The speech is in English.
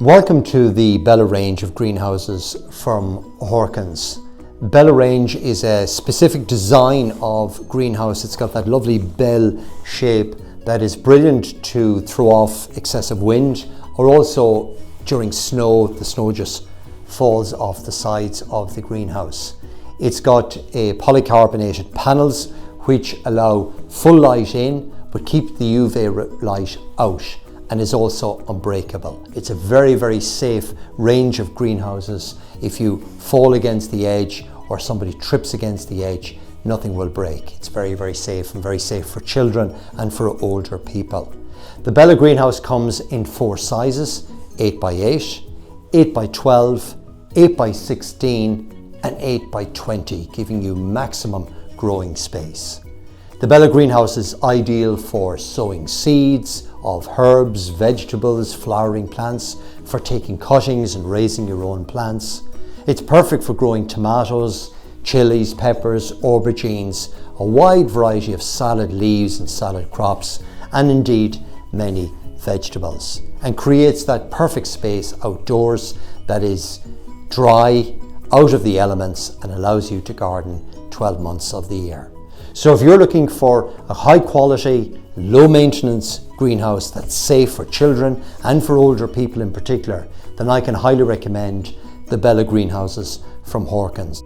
Welcome to the Bella range of greenhouses from Horkans. Bella range is a specific design of greenhouse. It's got that lovely bell shape that is brilliant to throw off excessive wind, or also during snow, the snow just falls off the sides of the greenhouse. It's got a polycarbonated panels which allow full light in but keep the UV light out, and is also unbreakable. It's a very, very safe range of greenhouses. If you fall against the edge or somebody trips against the edge, nothing will break. It's very, very safe, and very safe for children and for older people. The Bella greenhouse comes in 4 sizes: 8x8, 8x12, 8x16 and 8x20, giving you maximum growing space. The Bella greenhouse is ideal for sowing seeds of herbs, vegetables, flowering plants, for taking cuttings and raising your own plants. It's perfect for growing tomatoes, chilies, peppers, aubergines, a wide variety of salad leaves and salad crops, and indeed many vegetables, and creates that perfect space outdoors that is dry, out of the elements, and allows you to garden 12 months of the year. So if you're looking for a high quality, low maintenance greenhouse that's safe for children and for older people in particular, then I can highly recommend the Bella greenhouses from Horkans.